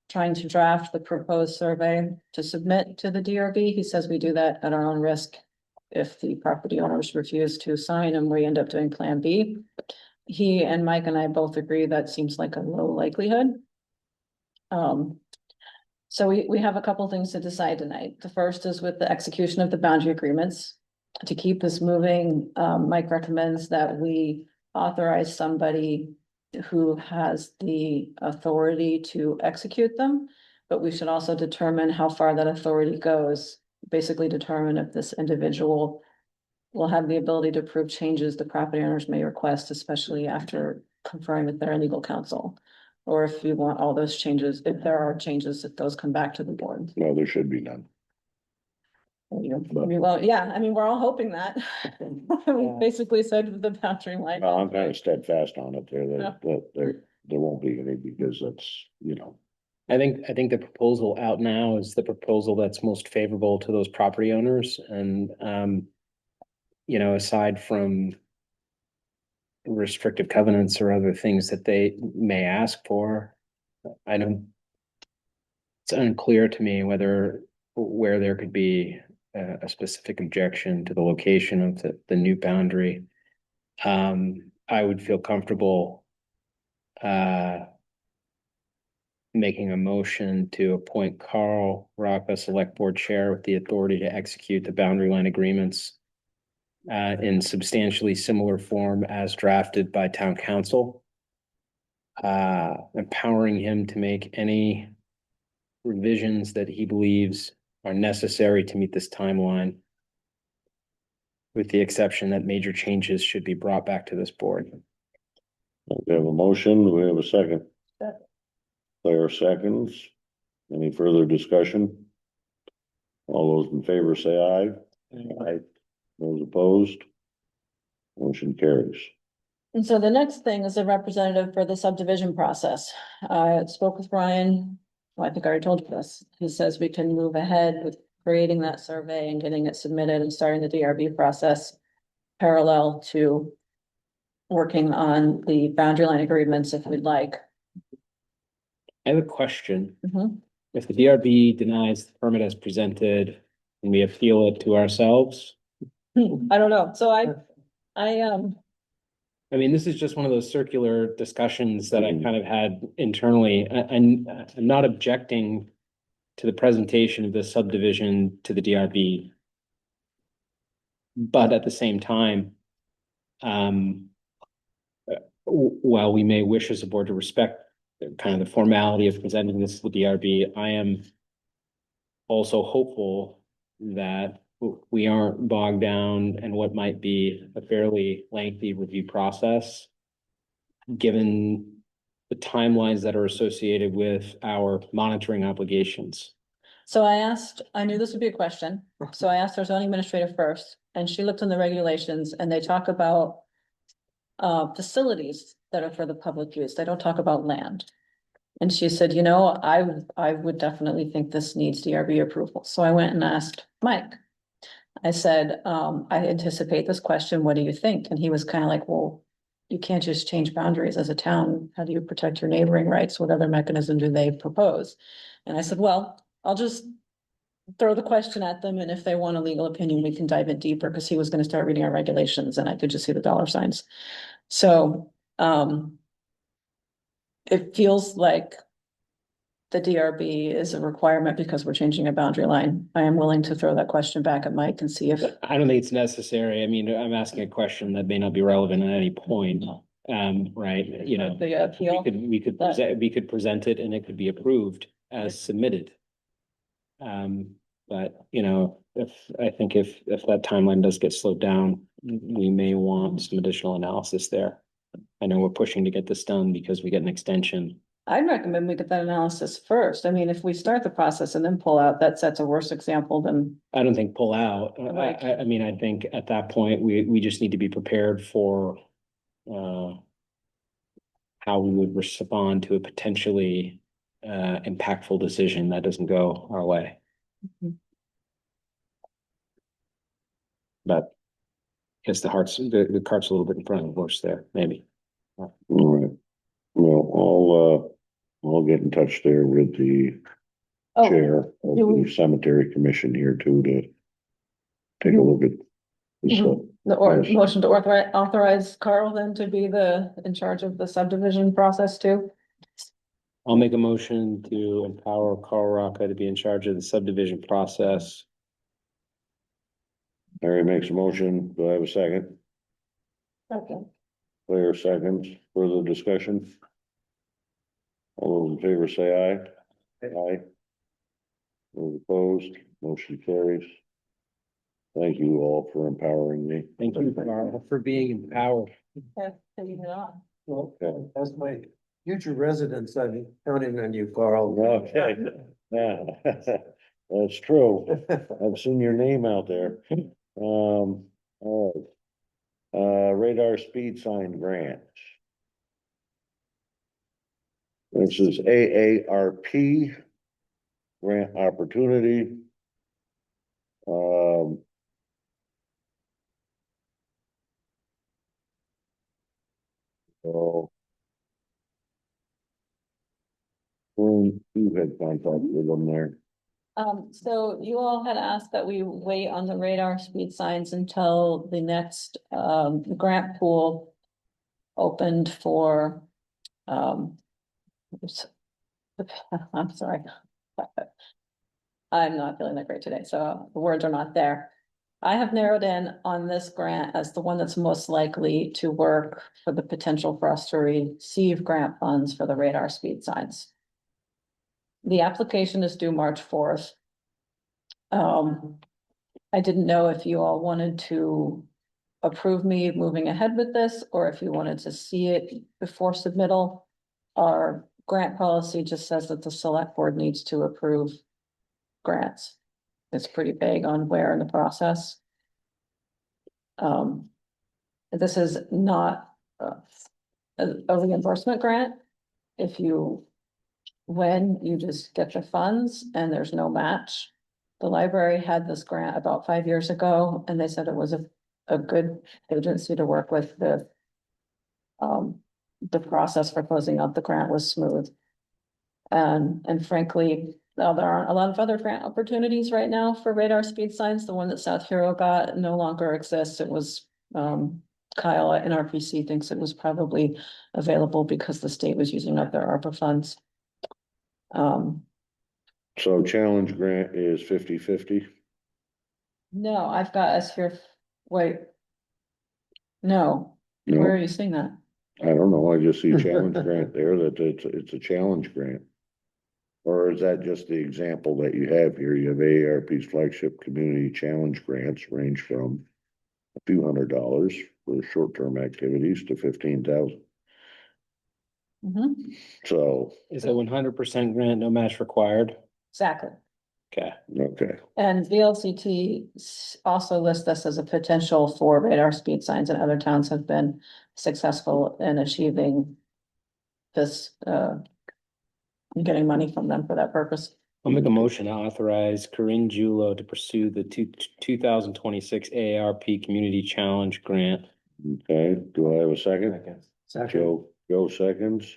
trying to draft the proposed survey to submit to the DRB. He says we do that at our own risk. If the property owners refuse to sign and we end up doing Plan B. He and Mike and I both agree that seems like a low likelihood. So we have a couple things to decide tonight. The first is with the execution of the boundary agreements. To keep this moving, Mike recommends that we authorize somebody who has the authority to execute them. But we should also determine how far that authority goes, basically determine if this individual will have the ability to approve changes the property owners may request, especially after conferring with their legal counsel. Or if you want all those changes, if there are changes, if those come back to the board. No, there should be none. Well, yeah, I mean, we're all hoping that. We basically said the boundary line. Well, I'm kind of steadfast on it there, that there won't be any, because that's, you know. I think the proposal out now is the proposal that's most favorable to those property owners and, you know, aside from restrictive covenants or other things that they may ask for, it's unclear to me where there could be a specific objection to the location of the new boundary. I would feel comfortable making a motion to appoint Carl Rocca, Select Board Chair, with the authority to execute the boundary line agreements in substantially similar form as drafted by Town Council, empowering him to make any revisions that he believes are necessary to meet this timeline, with the exception that major changes should be brought back to this board. We have a motion, we have a second. Second. Claire seconds. Any further discussion? All those in favor say aye. Aye. Those opposed? Motion carries. And so the next thing is a representative for the subdivision process. I spoke with Brian. Well, I think I already told you this. He says we can move ahead with creating that survey and getting it submitted and starting the DRB process parallel to working on the boundary line agreements if we'd like. I have a question. Mhm. If the DRB denies the permit as presented and we appeal it to ourselves, I don't know. So I I mean, this is just one of those circular discussions that I kind of had internally. I'm not objecting to the presentation of the subdivision to the DRB. But at the same time, while we may wish as a board to respect kind of the formality of presenting this to the DRB, I am also hopeful that we aren't bogged down in what might be a fairly lengthy review process, given the timelines that are associated with our monitoring obligations. So I knew this would be a question, so I asked our zoning administrator first, and she looked in the regulations and they talk about facilities that are for the public use. They don't talk about land. And she said, you know, I would definitely think this needs DRB approval. So I went and asked Mike. I said, I anticipate this question. What do you think? And he was kind of like, well, you can't just change boundaries as a town. How do you protect your neighboring rights? What other mechanism do they propose? And I said, well, I'll just throw the question at them. And if they want a legal opinion, we can dive in deeper, because he was going to start reading our regulations and I could just see the dollar signs. So it feels like the DRB is a requirement because we're changing a boundary line. I am willing to throw that question back at Mike and see if. I don't think it's necessary. I mean, I'm asking a question that may not be relevant at any point. Right, you know, The appeal. we could present it and it could be approved as submitted. But you know, if that timeline does get slowed down, we may want some additional analysis there. I know we're pushing to get this done because we get an extension. I'd recommend we get that analysis first. I mean, if we start the process and then pull out, that sets a worse example than. I don't think pull out. Right. I mean, I think at that point, we just need to be prepared for how we would respond to a potentially impactful decision that doesn't go our way. Mhm. But I guess the cart's a little bit in front of the horse there, maybe. All right. Well, I'll get in touch there with the Oh, chair of do the we- cemetery commission here too to take a look at this stuff. Yes. Motion to authorize Carl then to be in charge of the subdivision process too? I'll make a motion to empower Carl Rocca to be in charge of the subdivision process. Harry makes a motion. Do I have a second? Okay. Claire seconds. Further discussion? All those in favor say aye. Aye. Those opposed, motion carries. Thank you all for empowering me. Thank you, Carl, for being empowered. Okay. As my future residents, I'm counting on you, Carl. Okay, yeah, that's true. I've seen your name out there. All right. Radar speed sign grant. This is AARP grant opportunity. So. You had contact with them there. So you all had asked that we wait on the radar speed signs until the next, grant pool opened for, oops. I'm sorry. I'm not feeling that great today, so the words are not there. I have narrowed in on this grant as the one that's most likely to work for the potential for us to receive grant funds for the radar speed signs. The application is due March 4th. I didn't know if you all wanted to approve me moving ahead with this, or if you wanted to see it before submittal. Our grant policy just says that the select board needs to approve grants. It's pretty vague on where in the process. This is not a reimbursement grant. When you just get the funds and there's no match. The library had this grant about 5 years ago, and they said it was a good agency to work with. The process for closing out the grant was smooth. And frankly, there aren't a lot of other grant opportunities right now for radar speed signs. The one that South Hero got no longer exists. It was, Kyle at NRPC thinks it was probably available because the state was using up their ARPA funds. So challenge grant is 50/50. No, I've got us here, wait. No, where are No, you seeing that? I don't know. I just see challenge grant there, that it's a challenge grant. Or is that just the example that you have here? You have AARP's flagship community challenge grants range from a few $100s for short-term activities to 15,000. Mhm, So, Is a 100% grant, no match required? exactly. Okay. okay, And VLCT also lists this as a potential for radar speed signs, and other towns have been successful in achieving this, getting money from them for that purpose. I'll make a motion to authorize Corinne Julo to pursue the 2026 AARP Community Challenge Grant. okay. Do I have a second? Second, Joe seconds.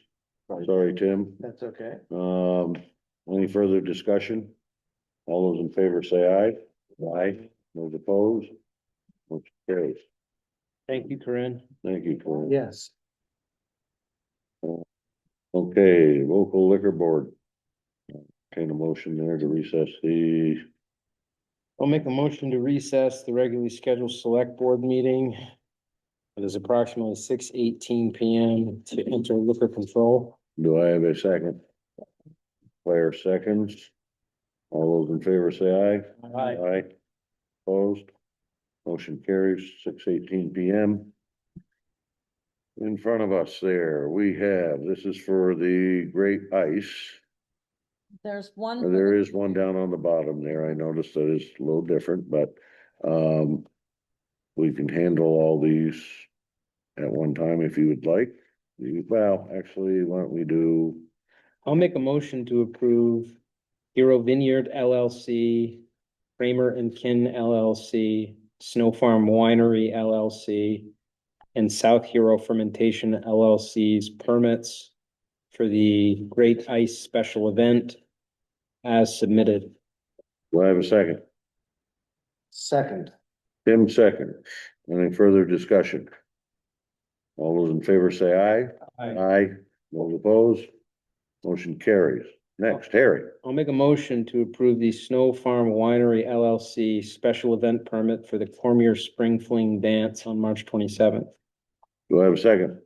Sorry, Tim. that's okay. Any further discussion? All those in favor say aye. Aye. Those opposed? Motion carries. Thank you, Corinne. Thank you, Corinne. Yes. Okay, local liquor board. Entertain a motion there to recess the, I'll make a motion to recess the regularly scheduled select board meeting. It is approximately 6:18 PM to enter liquor control. do I have a second? Claire seconds. All those in favor say aye. Aye. Aye. Opposed? Motion carries 6:18 PM. In front of us there, we have, this is for the Great Ice. There's one. There is one down on the bottom there. I noticed that is a little different, but, we can handle all these at one time if you would like. Well, actually, why don't we do, I'll make a motion to approve Hero Vineyard LLC, Kramer and Kin LLC, Snow Farm Winery LLC, and South Hero Fermentation LLC's permits for the Great Ice Special Event as submitted. Do I have a second? Second. Tim second. Any further discussion? All those in favor say aye. Aye. Those opposed? Motion carries. Next, Harry. I'll make a motion to approve the Snow Farm Winery LLC special event permit for the Cormier Spring Fling Dance on March 27th. Do I have a second?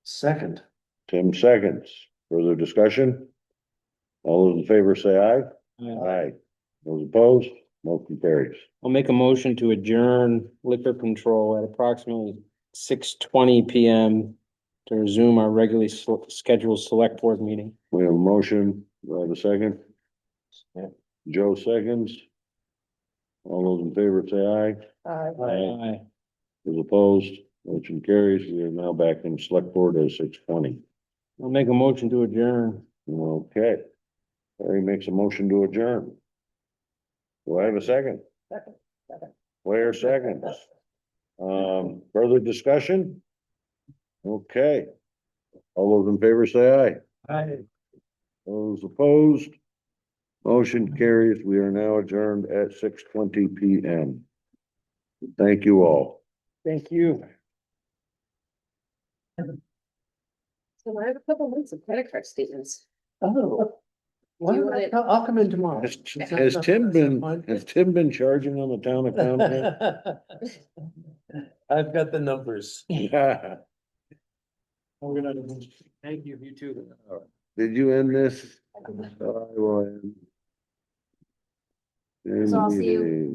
Second. Tim seconds. Further discussion? All those in favor say aye. Aye. Those opposed? Motion carries. I'll make a motion to adjourn liquor control at approximately 6:20 PM to resume our regularly scheduled select board meeting. We have a motion. Do I have a second? Yeah. Joe seconds. All those in favor say aye. Aye. Those opposed? Motion carries. We are now back in select board at 6:20. I'll make a motion to adjourn. Okay. Harry makes a motion to adjourn. Do I have a second? Second. Ware seconds. Further discussion? Okay. All those in favor say aye. Aye. Those opposed? Motion carries. We are now adjourned at 6:20 PM. Thank you all. Thank you. So I have a couple months of credit card statements. Oh. Why Do you don't want it- I'll come in tomorrow. Has Tim been charging on the town account yet? I've got the numbers. Yeah. Thank you, you too. Did you end this? I will end. So I'll see you. Meeting.